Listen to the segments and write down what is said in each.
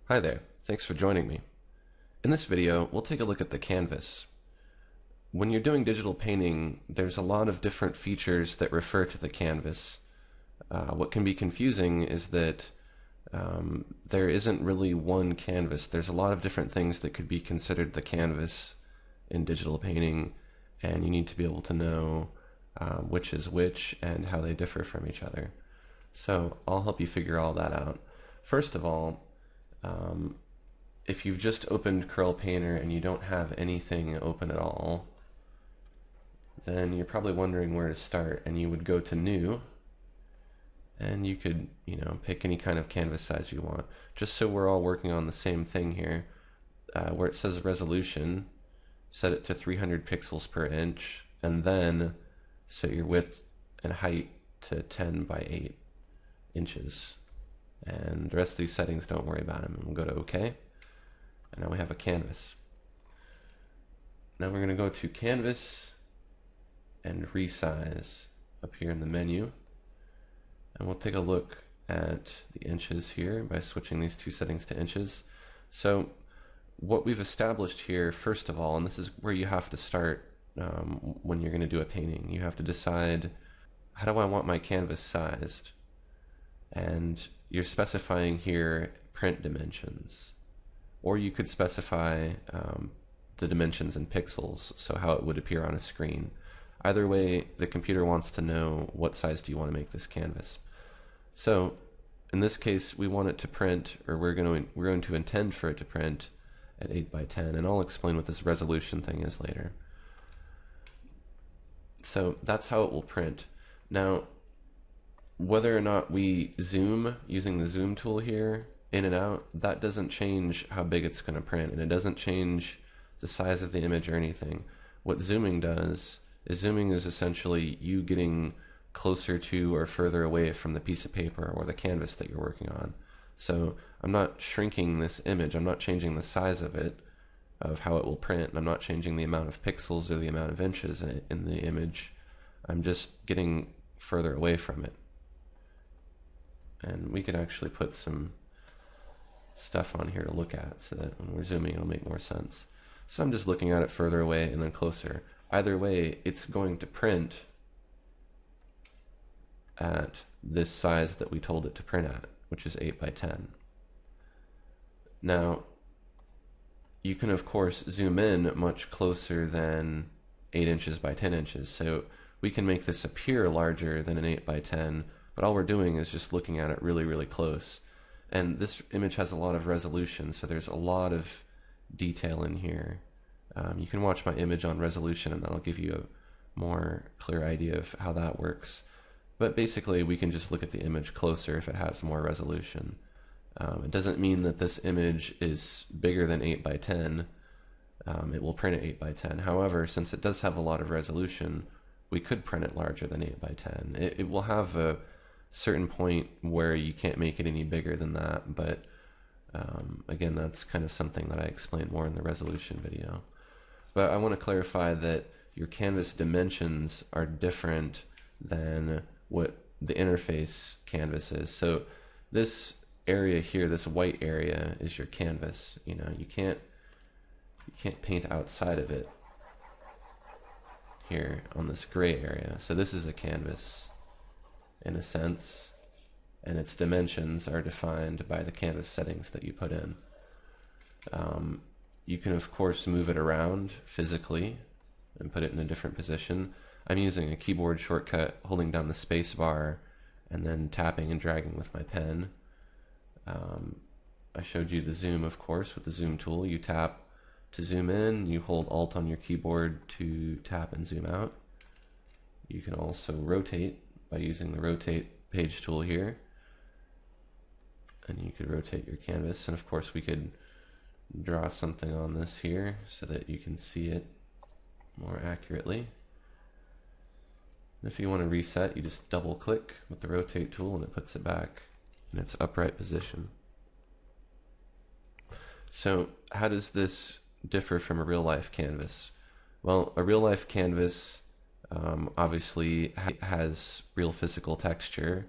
Hi there, thanks for joining me. In this video, we'll take a look at the canvas. When you're doing digital painting, there's a lot of different features that refer to the canvas. What can be confusing is that there isn't really one canvas. There's a lot of different things that could be considered the canvas in digital painting, and you need to be able to know which is which and how they differ from each other. So I'll help you figure all that out. First of all, if you've just opened Corel Painter and you don't have anything open at all, then you're probably wondering where to start, and you would go to New, and you could, pick any kind of canvas size you want. Just so we're all working on the same thing here, where it says resolution, set it to 300 pixels per inch, and then set your width and height to 10 by 8 inches. And the rest of these settings, don't worry about them. We'll go to OK. And now we have a canvas. Now we're going to go to Canvas and Resize up here in the menu. And we'll take a look at the inches here by switching these two settings to inches. So what we've established here, first of all, and this is where you have to start when you're going to do a painting, you have to decide, how do I want my canvas sized? And you're specifying here print dimensions, or you could specify the dimensions in pixels, so how it would appear on a screen. Either way, the computer wants to know what size do you want to make this canvas. So in this case, we want it to print, or we're going to intend for it to print at 8 by 10, and I'll explain what this resolution thing is later. So that's how it will print. Now, whether or not we zoom using the zoom tool here in and out, that doesn't change how big it's going to print, and it doesn't change the size of the image or anything. What zooming does is essentially you getting closer to or further away from the piece of paper or the canvas that you're working on. So I'm not shrinking this image, I'm not changing the size of it, of how it will print, and I'm not changing the amount of pixels or the amount of inches in the image. I'm just getting further away from it. And we could actually put some stuff on here to look at so that when we're zooming it'll make more sense. So I'm just looking at it further away and then closer. Either way, it's going to print at this size that we told it to print at, which is 8 by 10. Now, you can of course zoom in much closer than 8 inches by 10 inches. So we can make this appear larger than an 8 by 10, but all we're doing is just looking at it really, really close. And this image has a lot of resolution, so there's a lot of detail in here. You can watch my image on resolution, and that'll give you a more clear idea of how that works. But basically, we can just look at the image closer if it has more resolution. It doesn't mean that this image is bigger than 8 by 10. It will print at 8 by 10. However, since it does have a lot of resolution, we could print it larger than 8 by 10. It will have a certain point where you can't make it any bigger than that, but again, that's kind of something that I explained more in the resolution video. But I want to clarify that your canvas dimensions are different than what the interface canvas is. So this area here, this white area, is your canvas. You can't paint outside of it here on this gray area. So this is a canvas in a sense, and its dimensions are defined by the canvas settings that you put in. You can of course move it around physically and put it in a different position. I'm using a keyboard shortcut, holding down the space bar and then tapping and dragging with my pen. I showed you the zoom, of course, with the zoom tool. You tap to zoom in, you hold Alt on your keyboard to tap and zoom out. You can also rotate by using the rotate page tool here, and you could rotate your canvas, and of course we could draw something on this here so that you can see it more accurately. And if you want to reset, you just double click with the rotate tool and it puts it back in its upright position. So how does this differ from a real life canvas? Well, a real life canvas obviously has real physical texture,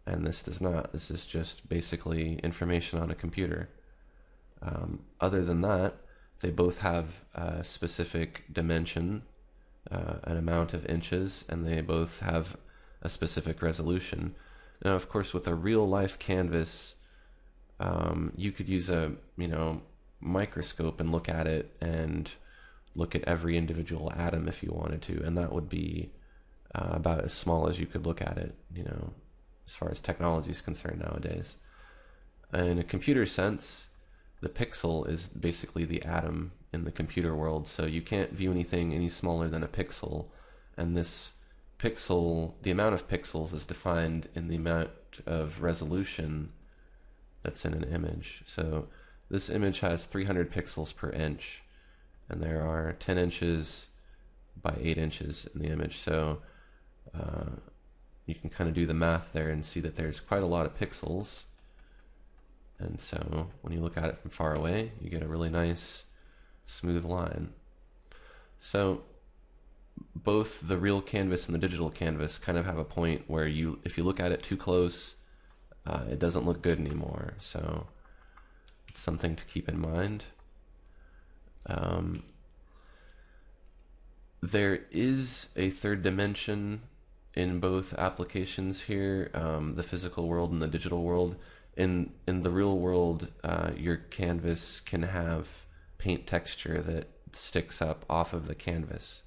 and this does not. This is just basically information on a computer. Other than that, they both have a specific dimension, an amount of inches, and they both have a specific resolution. Now, of course, with a real-life canvas, you could use a microscope and look at it and look at every individual atom if you wanted to, and that would be about as small as you could look at it, as far as technology is concerned nowadays. In a computer sense, the pixel is basically the atom in the computer world, so you can't view anything any smaller than a pixel, and this pixel, the amount of pixels is defined in the amount of resolution that's in an image. So this image has 300 pixels per inch, and there are 10 inches by 8 inches in the image, so you can kind of do the math there and see that there's quite a lot of pixels. And so when you look at it from far away, you get a really nice smooth line. So both the real canvas and the digital canvas kind of have a point where if you look at it too close, it doesn't look good anymore. So it's something to keep in mind. There is a third dimension in both applications here, the physical world and the digital world. In the real world, your canvas can have paint texture that sticks up off of the canvas.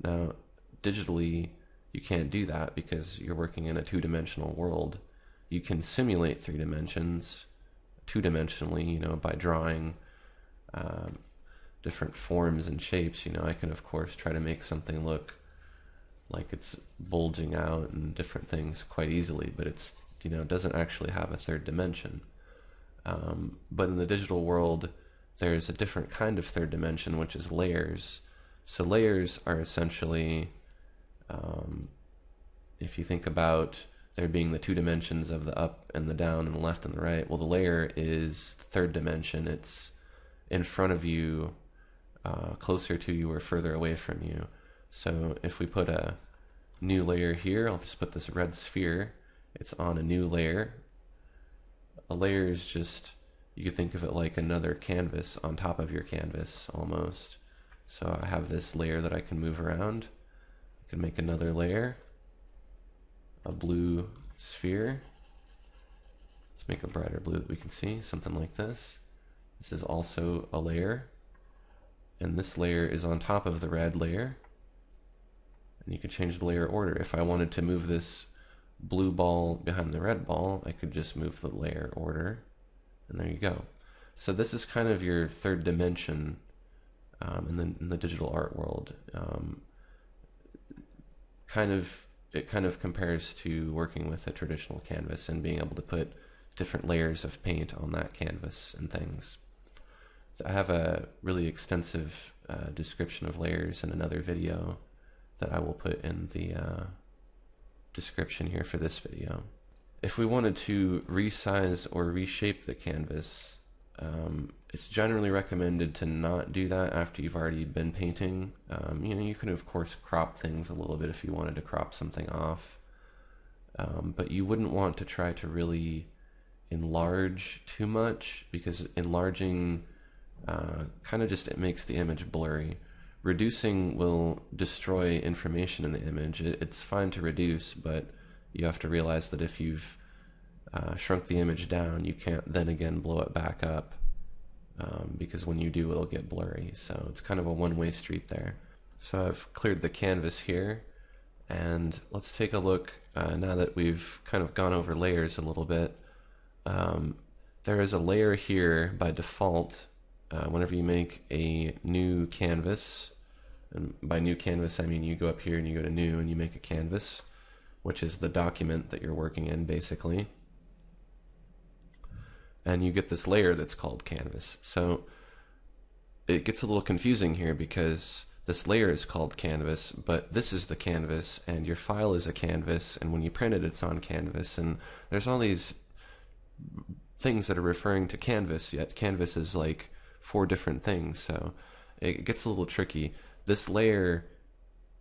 Now, digitally, you can't do that because you're working in a two-dimensional world. You can simulate 3 dimensions two-dimensionally, by drawing different forms and shapes. I can, of course, try to make something look like it's bulging out and different things quite easily, but it's doesn't actually have a third dimension. But in the digital world, there's a different kind of third dimension, which is layers. So layers are essentially, if you think about there being the 2 dimensions of the up and the down and the left and the right, well, the layer is the third dimension. It's in front of you, closer to you or further away from you. So if we put a new layer here, I'll just put this red sphere. It's on a new layer. A layer is just, you could think of it like another canvas on top of your canvas, almost. So I have this layer that I can move around. I can make another layer, a blue sphere. Let's make a brighter blue that we can see, something like this. This is also a layer, and this layer is on top of the red layer. And you can change the layer order. If I wanted to move this blue ball behind the red ball, I could just move the layer order, and there you go. So this is kind of your third dimension in the digital art world. It kind of compares to working with a traditional canvas and being able to put different layers of paint on that canvas and things. So I have a really extensive description of layers in another video that I will put in the description here for this video. If we wanted to resize or reshape the canvas, it's generally recommended to not do that after you've already been painting. You can of course crop things a little bit if you wanted to crop something off, but you wouldn't want to try to really enlarge too much, because enlarging kind of just, it makes the image blurry. Reducing will destroy information in the image. It's fine to reduce, but you have to realize that if you've shrunk the image down, you can't then again blow it back up, because when you do, it'll get blurry. So it's kind of a one-way street there. So I've cleared the canvas here, and let's take a look, now that we've kind of gone over layers a little bit. There is a layer here by default whenever you make a new canvas. And by new canvas, I mean you go up here and you go to new and you make a canvas, which is the document that you're working in, basically. And you get this layer that's called canvas. So it gets a little confusing here because this layer is called canvas, but this is the canvas, and your file is a canvas, and when you print it, it's on canvas, and there's all these things that are referring to canvas, yet canvas is like 4 different things, so it gets a little tricky. This layer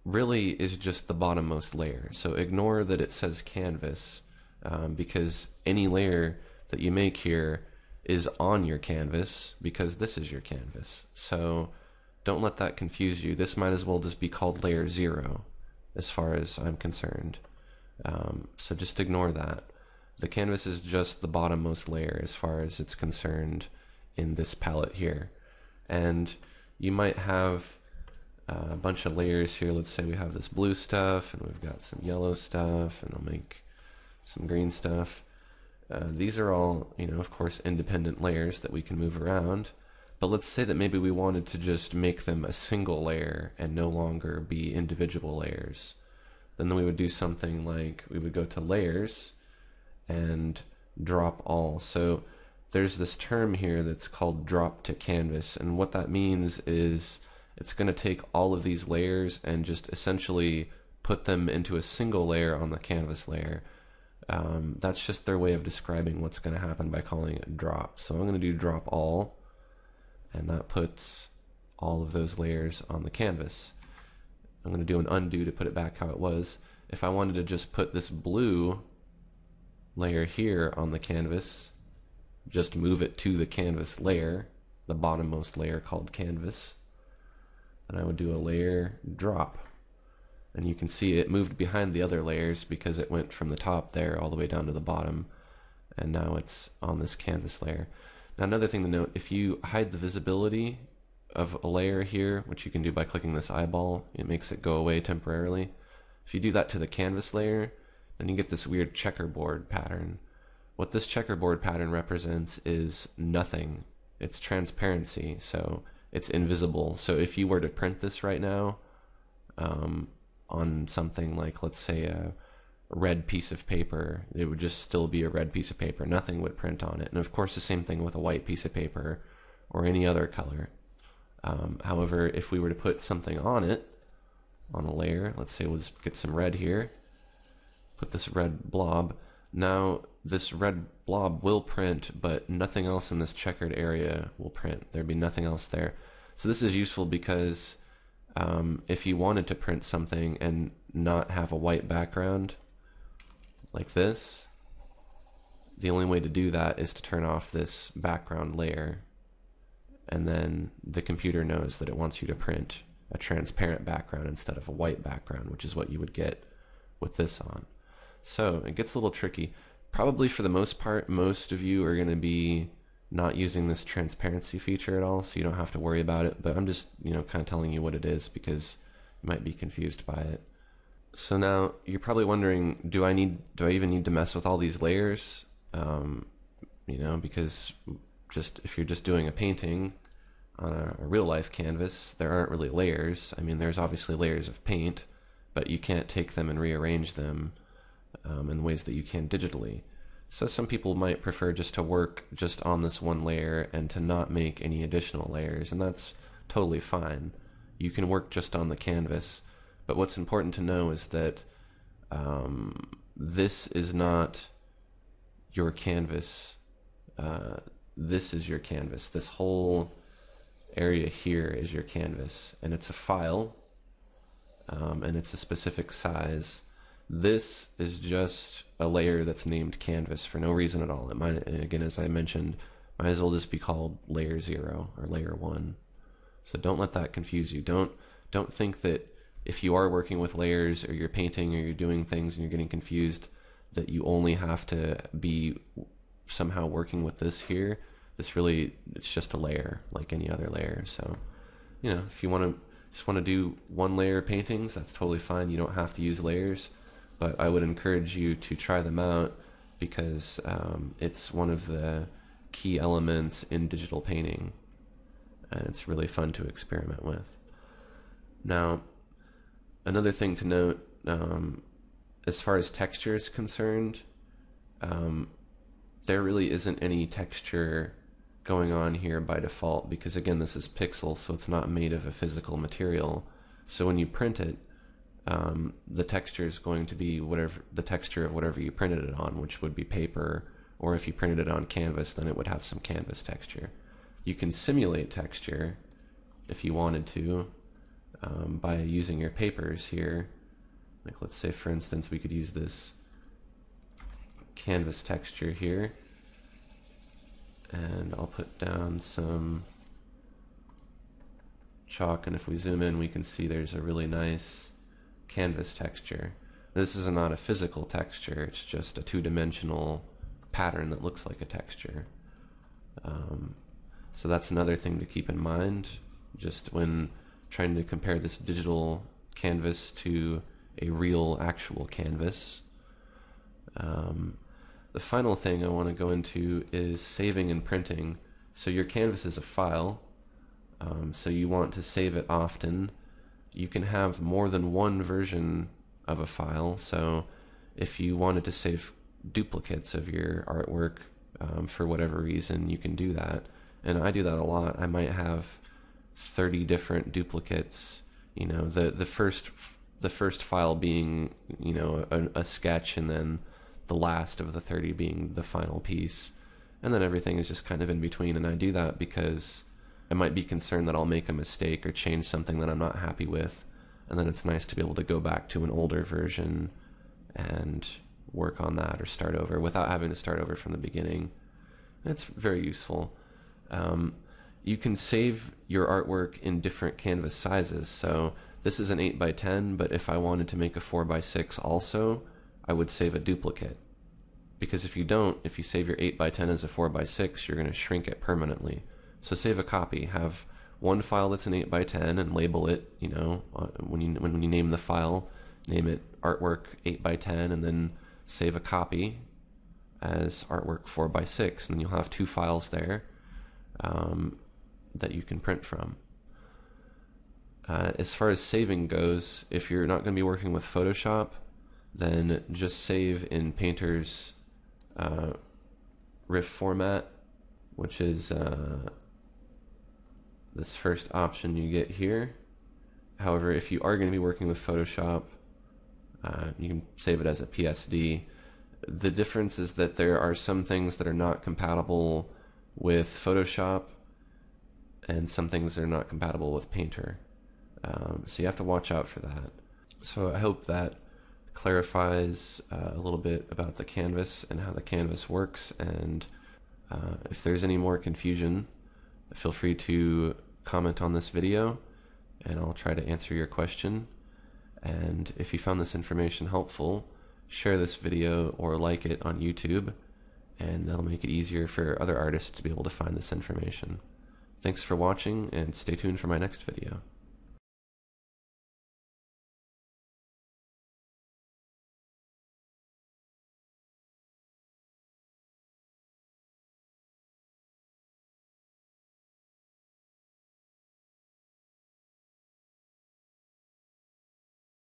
really is just the bottommost layer, so ignore that it says canvas, because any layer that you make here is on your canvas because this is your canvas. So don't let that confuse you. This might as well just be called layer 0 as far as I'm concerned. So just ignore that. The canvas is just the bottommost layer as far as it's concerned in this palette here. And you might have a bunch of layers here. Let's say we have this blue stuff, and we've got some yellow stuff, and I'll make some green stuff. These are all, of course, independent layers that we can move around. But let's say that maybe we wanted to just make them a single layer and no longer be individual layers. Then we would do something like we would go to layers and drop all. So there's this term here that's called drop to canvas, and what that means is it's going to take all of these layers and just essentially put them into a single layer on the canvas layer. That's just their way of describing what's going to happen by calling it drop. So I'm going to do drop all, and that puts all of those layers on the canvas. I'm going to do an undo to put it back how it was. If I wanted to just put this blue layer here on the canvas, just move it to the canvas layer, the bottommost layer called canvas, then I would do a layer drop. And you can see it moved behind the other layers because it went from the top there all the way down to the bottom, and now it's on this canvas layer. Now another thing to note, if you hide the visibility of a layer here, which you can do by clicking this eyeball, it makes it go away temporarily. If you do that to the canvas layer, then you get this weird checkerboard pattern. What this checkerboard pattern represents is nothing. It's transparency, so it's invisible. So if you were to print this right now on something like, let's say, a red piece of paper, it would just still be a red piece of paper. Nothing would print on it. And of course the same thing with a white piece of paper or any other color. However, if we were to put something on it, on a layer, let's say we'll just get some red here, put this red blob. Now this red blob will print, but nothing else in this checkered area will print. There'd be nothing else there. So this is useful because if you wanted to print something and not have a white background like this, the only way to do that is to turn off this background layer, and then the computer knows that it wants you to print a transparent background instead of a white background, which is what you would get with this on. So it gets a little tricky. Probably for the most part, most of you are going to be not using this transparency feature at all, so you don't have to worry about it, but I'm just, kind of telling you what it is because you might be confused by it. So now you're probably wondering, do I even need to mess with all these layers? Because if you're just doing a painting on a real life canvas, there aren't really layers. I mean, there's obviously layers of paint, but you can't take them and rearrange them in ways that you can digitally. So some people might prefer just to work just on this one layer and to not make any additional layers, and that's totally fine. You can work just on the canvas, but what's important to know is that this is not your canvas. This is your canvas. This whole area here is your canvas, and it's a file, and it's a specific size. This is just a layer that's named canvas for no reason at all. It might, again, as I mentioned, might as well just be called layer 0 or layer 1. So don't let that confuse you. Don't think that if you are working with layers, or you're painting, or you're doing things and you're getting confused, that you only have to be somehow working with this here. It's just a layer like any other layer. So, if you just want to do one layer paintings, that's totally fine. You don't have to use layers, but I would encourage you to try them out because it's one of the key elements in digital painting, and it's really fun to experiment with. Now, another thing to note, as far as texture is concerned, there really isn't any texture going on here by default because, again, this is pixel, so it's not made of a physical material. So when you print it, the texture is going to be the texture of whatever you printed it on, which would be paper, or if you printed it on canvas, then it would have some canvas texture. You can simulate texture if you wanted to by using your papers here. Like, let's say, for instance, we could use this canvas texture here, And I'll put down some chalk, and if we zoom in we can see there's a really nice canvas texture. This is not a physical texture, it's just a two-dimensional pattern that looks like a texture. So that's another thing to keep in mind just when trying to compare this digital canvas to a real actual canvas. The final thing I want to go into is saving and printing. So your canvas is a file, so you want to save it often. You can have more than one version of a file, so if you wanted to save duplicates of your artwork for whatever reason, you can do that. And I do that a lot. I might have 30 different duplicates, you know, the first file being, you know, a sketch, and then the last of the 30 being the final piece, and then everything is just kind of in between. And I do that because I might be concerned that I'll make a mistake or change something that I'm not happy with, and then it's nice to be able to go back to an older version and work on that or start over without having to start over from the beginning. It's very useful. You can save your artwork in different canvas sizes. So this is an 8x10, but if I wanted to make a 4x6 also, I would save a duplicate. Because if you don't, if you save your 8x10 as a 4x6, you're going to shrink it permanently. So save a copy. Have one file that's an 8x10 and label it, you know, when you name the file, name it artwork 8x10, and then save a copy as artwork 4x6, and then you'll have two files there that you can print from. As far as saving goes, if you're not going to be working with Photoshop, then just save in Painter's RIF format, which is this first option you get here. However, if you are going to be working with Photoshop, you can save it as a PSD. The difference is that there are some things that are not compatible with Photoshop, and some things are not compatible with Painter. So you have to watch out for that. So I hope that clarifies a little bit about the canvas and how the canvas works, and if there's any more confusion, feel free to comment on this video and I'll try to answer your question. And if you found this information helpful, share this video or like it on YouTube, and that'll make it easier for other artists to be able to find this information. Thanks for watching, and stay tuned for my next video.